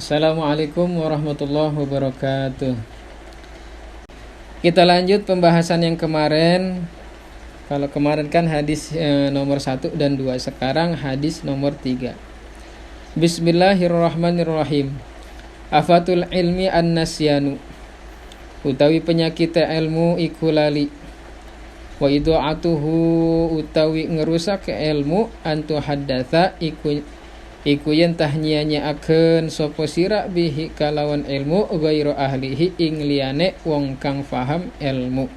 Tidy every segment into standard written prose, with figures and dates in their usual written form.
Assalamualaikum warahmatullahi wabarakatuh. Kita lanjut pembahasan yang kemarin. Kalau kemarin kan hadis nomor 1 dan 2, sekarang hadis nomor 3. Bismillahirrahmanirrahim. Afatul ilmi an-nasyanu, utawi penyakit ilmu iku lali. Wa idu'atuhu, utawi ngerusak ilmu, antu haddatha iku yen tahnyanya akan sapa sira bihi kalawan ilmu ghairu ahlihi ing liyane wong kang faham ilmu.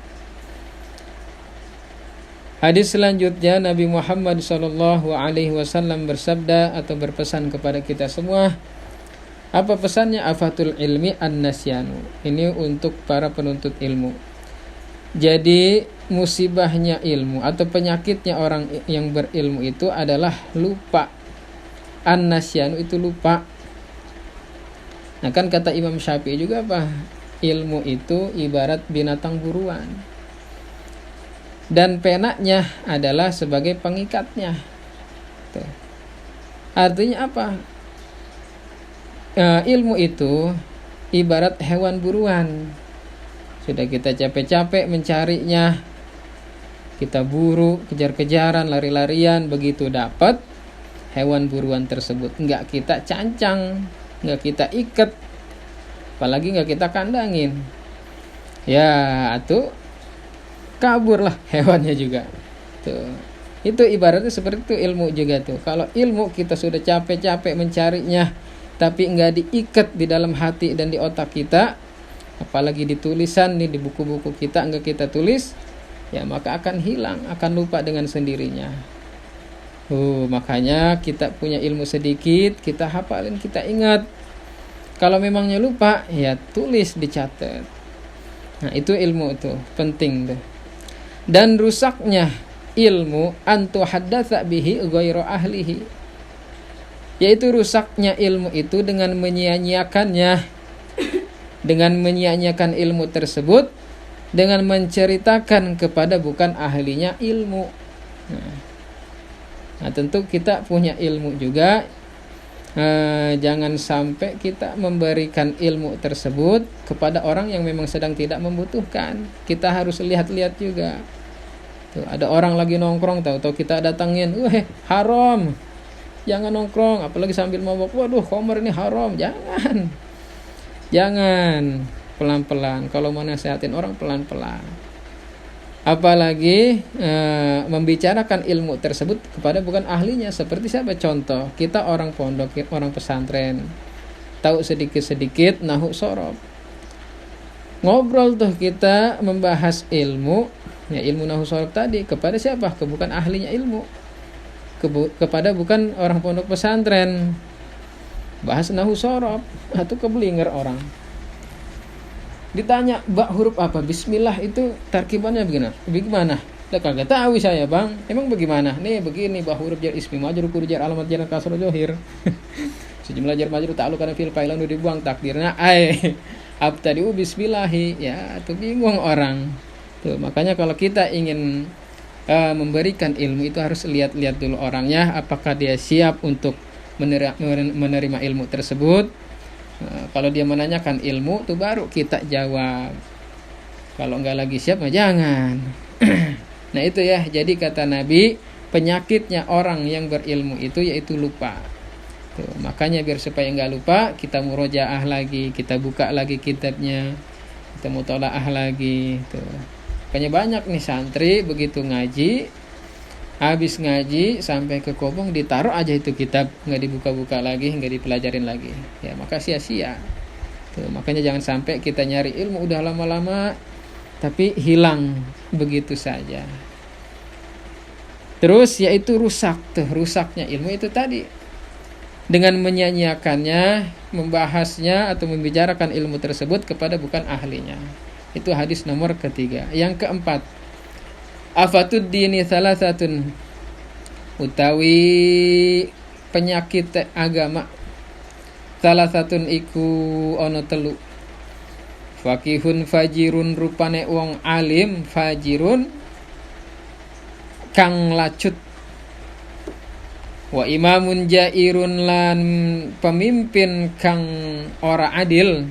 Hadis selanjutnya, Nabi Muhammad sallallahu alaihi wasallam bersabda atau berpesan kepada kita semua. Apa pesannya? Afatul ilmi an-nasyanu. Ini untuk para penuntut ilmu. Jadi musibahnya ilmu atau penyakitnya orang yang berilmu itu adalah lupa. An-nasyanu itu lupa. Nah kan kata Imam Syafi'i juga apa? Ilmu itu ibarat binatang buruan, dan penanya adalah sebagai pengikatnya. Tuh. Artinya apa? Ilmu itu ibarat hewan buruan. Sudah kita capek-capek mencarinya, kita buru, kejar-kejaran, lari-larian, begitu dapat hewan buruan tersebut, nggak kita cancang, nggak kita ikat, apalagi nggak kita kandangin, ya tuh kaburlah hewannya juga. Tuh, itu ibaratnya seperti itu ilmu juga tuh. Kalau ilmu kita sudah capek-capek mencarinya, tapi nggak diikat di dalam hati dan di otak kita, apalagi di tulisan nih, di buku-buku kita nggak kita tulis, ya maka akan hilang, akan lupa dengan sendirinya. Makanya kita punya ilmu sedikit, kita hafalin, kita ingat. Kalau memangnya lupa, ya tulis, dicatat. Nah itu ilmu itu penting tuh. Dan rusaknya ilmu antu haddatsa bihi ghairu ahlihi, yaitu rusaknya ilmu itu dengan menyia-nyiakannya, dengan menyia-nyiakan ilmu tersebut, dengan menceritakan kepada bukan ahlinya ilmu. Nah tentu kita punya ilmu juga, jangan sampai kita memberikan ilmu tersebut kepada orang yang memang sedang tidak membutuhkan. Kita harus lihat-lihat juga. Tuh, ada orang lagi nongkrong, tahu-tahu kita datangin, haram, jangan nongkrong, apalagi sambil mabok, waduh khamr ini haram, jangan, pelan-pelan. Kalau mau nasihatin orang pelan-pelan. Apalagi membicarakan ilmu tersebut kepada bukan ahlinya. Seperti siapa? Contoh, kita orang pondok, orang pesantren, tahu sedikit-sedikit nahu sorob. Ngobrol tuh kita membahas ilmu, ya ilmu nahu sorob tadi, kepada siapa? Bukan ahlinya ilmu, kepada bukan orang pondok pesantren. Bahas nahu sorob, atau keblinger orang. Ditanya, bak huruf apa? Bismillah itu tarkibannya bagaimana? Dah kagak tahu saya, Bang. Emang bagaimana? Nih begini, bak huruf jar ismi majrur kudu jar alamat jar kasrah zohir. Sejumlah jar majrur ta'alluq kana fil fa'il nu dibuang takdirnya abtadi'u bismillahi. Ya, tuh bingung orang. Tuh, makanya kalau kita ingin memberikan ilmu itu harus lihat-lihat dulu orangnya, apakah dia siap untuk menerima ilmu tersebut. Kalau dia menanyakan ilmu tuh baru kita jawab. Kalau enggak lagi siap mah jangan. Nah itu ya, jadi kata Nabi, penyakitnya orang yang berilmu itu yaitu lupa. Tuh, makanya biar supaya enggak lupa, kita murojaah lagi, kita buka lagi kitabnya, kita mutolaah lagi. Tuh. Makanya banyak nih santri begitu ngaji, habis ngaji sampai ke kobong ditaruh aja itu kitab, nggak dibuka-buka lagi, nggak dipelajarin lagi, ya maka sia-sia. Tuh, makanya jangan sampai kita nyari ilmu udah lama-lama tapi hilang begitu saja. Terus yaitu rusak tuh, rusaknya ilmu itu tadi dengan menyanyiakannya, membahasnya atau membicarakan ilmu tersebut kepada bukan ahlinya. Itu hadis nomor ketiga. Yang keempat, afatud dini salasatun, utawi penyakit agama salasatun iku ono telu. Fakihun fajirun, rupane wong alim, fajirun kang lacut. Wa imamun jairun lan pemimpin kang ora adil.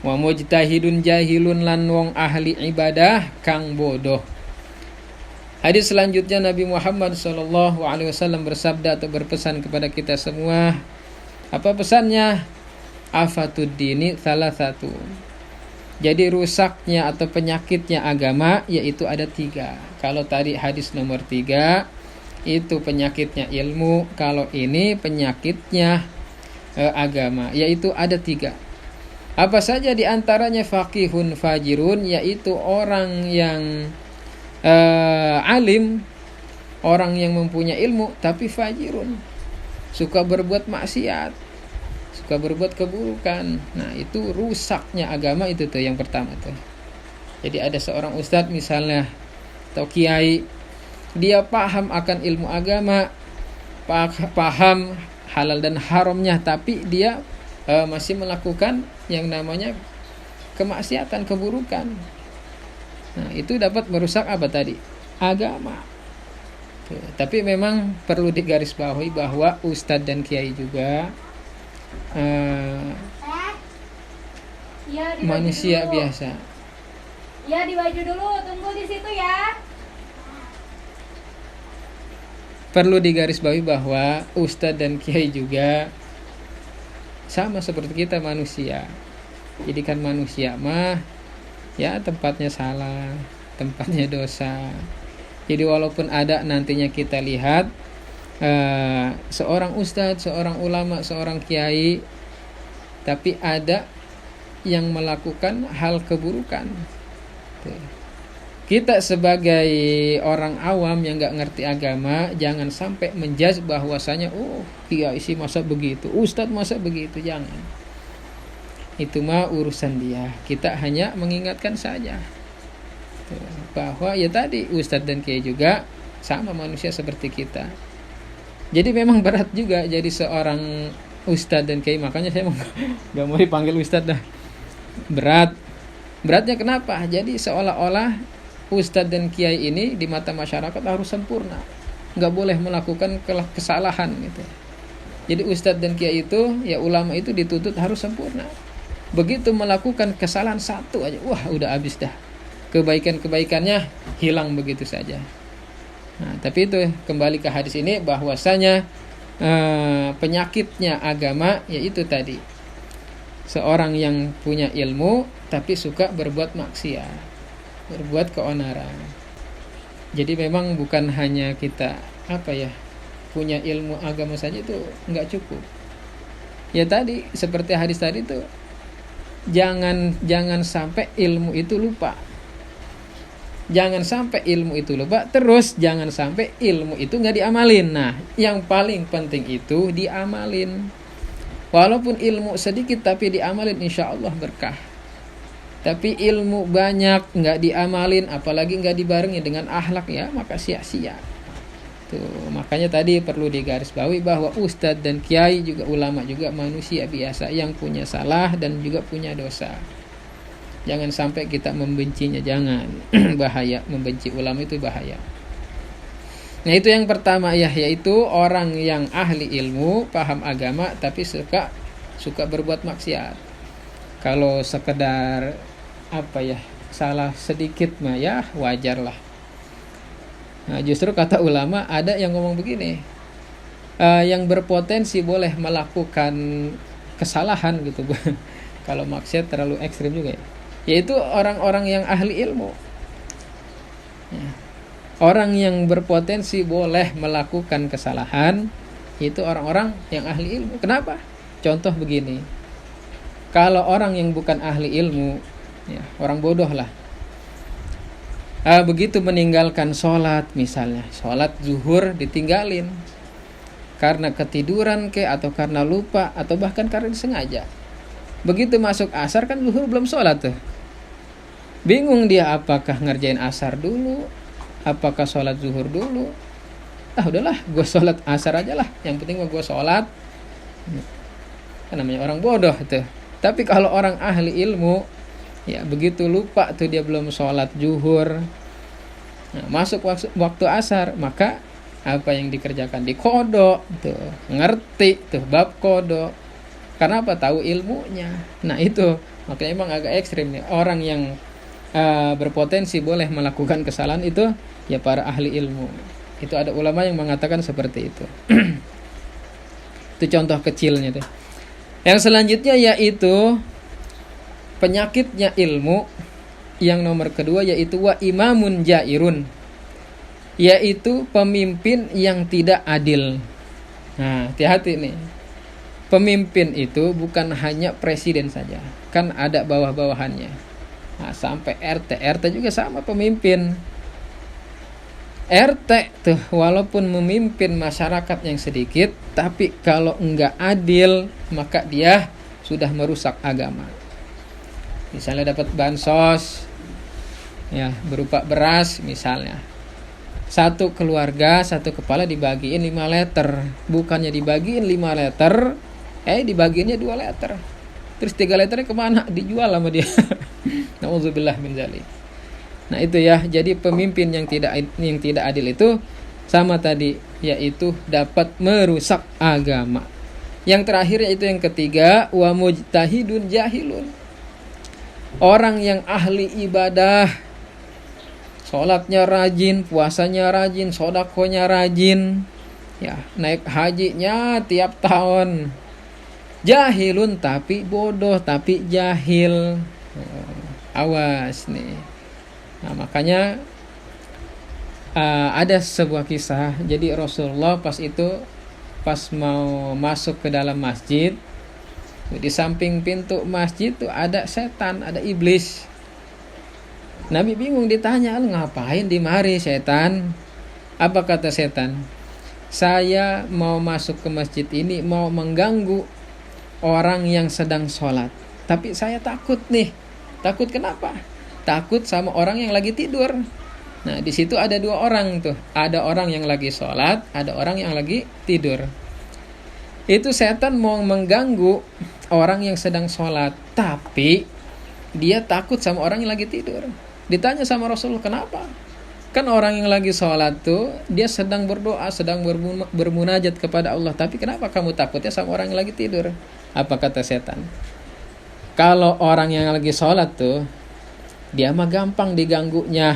Wa mujtahidun jahilun lan wong ahli ibadah kang bodoh. Hadis selanjutnya Nabi Muhammad SAW bersabda atau berpesan kepada kita semua. Apa pesannya? Afatud dini salah satu. Jadi rusaknya atau penyakitnya agama yaitu ada 3. Kalau tadi hadis nomor 3 itu penyakitnya ilmu, kalau ini penyakitnya agama yaitu ada 3. Apa saja diantaranya? Faqihun fajirun, yaitu orang yang alim, orang yang mempunyai ilmu tapi fajirun, suka berbuat maksiat, suka berbuat keburukan. Nah itu rusaknya agama itu tuh yang pertama tuh. Jadi ada seorang ustadz misalnya atau kiai, dia paham akan ilmu agama, paham halal dan haramnya, tapi dia masih melakukan yang namanya kemaksiatan, keburukan. Nah itu dapat merusak apa tadi? Agama. Tuh. Tapi memang perlu digarisbawahi bahwa ustadz dan kiai juga manusia biasa. Ya di baju dulu, tunggu di situ ya. Perlu digarisbawahi bahwa ustadz dan kiai juga sama seperti kita manusia. Jadi kan manusia mah ya tempatnya salah, tempatnya dosa. Jadi walaupun ada nantinya kita lihat seorang ustadz, seorang ulama, seorang kiai, tapi ada yang melakukan hal keburukan. Kita sebagai orang awam yang gak ngerti agama, jangan sampai menjudge bahwasanya kiai sih masa begitu, ustadz masa begitu, jangan. Itu mah urusan dia. Kita hanya mengingatkan saja bahwa ya tadi ustadz dan kiai juga sama manusia seperti kita. Jadi memang berat juga jadi seorang ustadz dan kiai, makanya saya gak mau dipanggil ustadz dah. Beratnya kenapa? Jadi seolah-olah ustadz dan kiai ini di mata masyarakat harus sempurna, nggak boleh melakukan kesalahan gitu. Jadi ustadz dan kiai itu, ya ulama itu dituntut harus sempurna. Begitu melakukan kesalahan satu aja, wah udah habis dah, kebaikan-kebaikannya hilang begitu saja. Nah, tapi itu kembali ke hadis ini bahwasanya penyakitnya agama yaitu tadi seorang yang punya ilmu tapi suka berbuat maksiat, berbuat keonaran. Jadi memang bukan hanya kita punya ilmu agama saja itu nggak cukup. Ya tadi seperti hadis tadi itu jangan sampai ilmu itu lupa. Jangan sampai ilmu itu lupa, terus jangan sampai ilmu itu nggak diamalin. Nah, yang paling penting itu diamalin. Walaupun ilmu sedikit tapi diamalin, insya Allah berkah. Tapi ilmu banyak nggak diamalin, apalagi nggak dibarengi dengan akhlak, ya maka sia-sia. Tuh, makanya tadi perlu digarisbawahi bahwa ustadz dan kiai juga ulama juga manusia biasa yang punya salah dan juga punya dosa. Jangan sampai kita membencinya, jangan. Bahaya, membenci ulama itu bahaya. Nah itu yang pertama ya, yaitu orang yang ahli ilmu, paham agama tapi suka berbuat maksiat. Kalau sekedar salah sedikit mah ya wajar lah. Nah, justru kata ulama ada yang ngomong begini, yang berpotensi boleh melakukan kesalahan gitu. Kalau maksiat terlalu ekstrim juga ya, yaitu orang-orang yang ahli ilmu ya. Orang yang berpotensi boleh melakukan kesalahan itu orang-orang yang ahli ilmu. Kenapa? Contoh begini, kalau orang yang bukan ahli ilmu ya, orang bodoh lah, begitu meninggalkan sholat, misalnya sholat zuhur ditinggalin karena ketiduran atau karena lupa atau bahkan karena disengaja. Begitu masuk asar kan zuhur belum sholat tuh, bingung dia apakah ngerjain asar dulu, apakah sholat zuhur dulu. Udahlah gue sholat asar aja lah, yang penting gue sholat. Kan namanya orang bodoh tuh. Tapi kalau orang ahli ilmu ya begitu lupa tuh dia belum sholat zuhur, nah, masuk waktu asar, maka apa yang dikerjakan di kodok tuh, ngerti tuh bab kodok. Karena apa? Tahu ilmunya. Nah itu makanya emang agak ekstrim nih orang yang berpotensi boleh melakukan kesalahan itu ya para ahli ilmu. Itu ada ulama yang mengatakan seperti itu. Itu contoh kecilnya tuh. Yang selanjutnya yaitu penyakitnya ilmu. Yang nomor kedua yaitu wa imamun jairun, yaitu pemimpin yang tidak adil. Nah, hati-hati nih. Pemimpin itu bukan hanya presiden saja, kan ada bawah-bawahannya. Nah, sampai RT juga sama pemimpin. RT tuh walaupun memimpin masyarakat yang sedikit, tapi kalau enggak adil, maka dia sudah merusak agama. Misalnya dapat bansos ya berupa beras misalnya. Satu keluarga, satu kepala dibagiin 5 liter. Bukannya dibagiin 5 liter, dibagiinnya 2 liter. Terus 3 liternya kemana? Dijual sama dia. Nauzubillah min dzalik. Nah itu ya, jadi pemimpin yang tidak adil itu sama tadi, yaitu dapat merusak agama. Yang terakhir yaitu yang ketiga, wa mujtahidun jahilun. Orang yang ahli ibadah, sholatnya rajin, puasanya rajin, sodakonya rajin, ya naik hajinya tiap tahun. Jahilun tapi bodoh, tapi jahil. Awas nih. Nah makanya ada sebuah kisah. Jadi Rasulullah pas mau masuk ke dalam masjid, di samping pintu masjid tuh ada setan, ada iblis. Nabi bingung, ditanya, "Lu ngapain di mari setan?" Apa kata setan? "Saya mau masuk ke masjid ini, mau mengganggu orang yang sedang sholat. Tapi saya takut nih." Takut kenapa? Takut sama orang yang lagi tidur. Nah di situ ada 2 orang tuh. Ada orang yang lagi sholat, ada orang yang lagi tidur. Itu setan mau mengganggu orang yang sedang sholat, tapi dia takut sama orang yang lagi tidur. Ditanya sama Rasulullah, kenapa? Kan orang yang lagi sholat tuh dia sedang berdoa, sedang bermunajat kepada Allah, tapi kenapa kamu takutnya sama orang yang lagi tidur? Apa kata setan? Kalau orang yang lagi sholat tuh dia mah gampang diganggunya,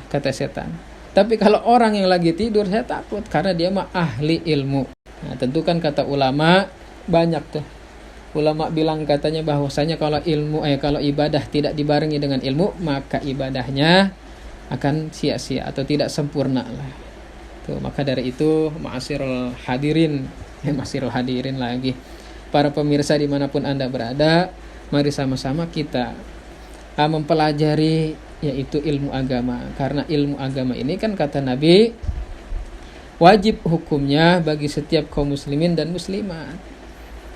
kata setan. Tapi kalau orang yang lagi tidur saya takut karena dia mah ahli ilmu. Nah, tentu kan kata ulama banyak tuh. Ulama bilang katanya bahwasanya kalau ibadah tidak dibarengi dengan ilmu, maka ibadahnya akan sia-sia atau tidak sempurna lah. Tuh, maka dari itu ma'asyiral hadirin lagi. Para pemirsa dimanapun Anda berada, mari sama-sama kita mempelajari yaitu ilmu agama. Karena ilmu agama ini kan kata Nabi wajib hukumnya bagi setiap kaum muslimin dan muslimat.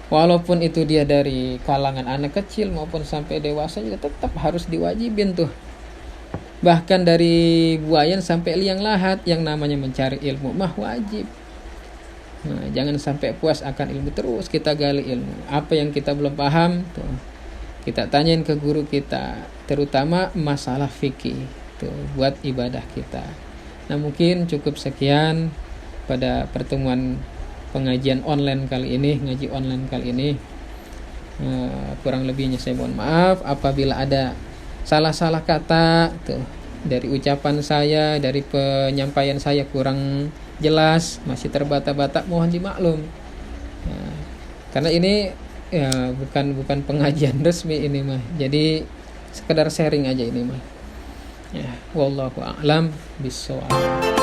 Walaupun itu dia dari kalangan anak kecil maupun sampai dewasa juga tetap harus diwajibin tuh. Bahkan dari buayan sampai liang lahat yang namanya mencari ilmu mah wajib. Nah, jangan sampai puas akan ilmu, terus kita gali ilmu. Apa yang kita belum paham tuh kita tanyain ke guru kita, terutama masalah fikih tuh buat ibadah kita. Nah mungkin cukup sekian pada pertemuan pengajian online kali ini, ngaji online kali ini. Kurang lebihnya saya mohon maaf apabila ada salah-salah kata tuh dari ucapan saya, dari penyampaian saya kurang jelas, masih terbata-bata, mohon dimaklum. Nah, karena ini ya bukan pengajian resmi ini mah. Jadi sekedar sharing aja ini mah. Ya, wallahu a'lam bishawab.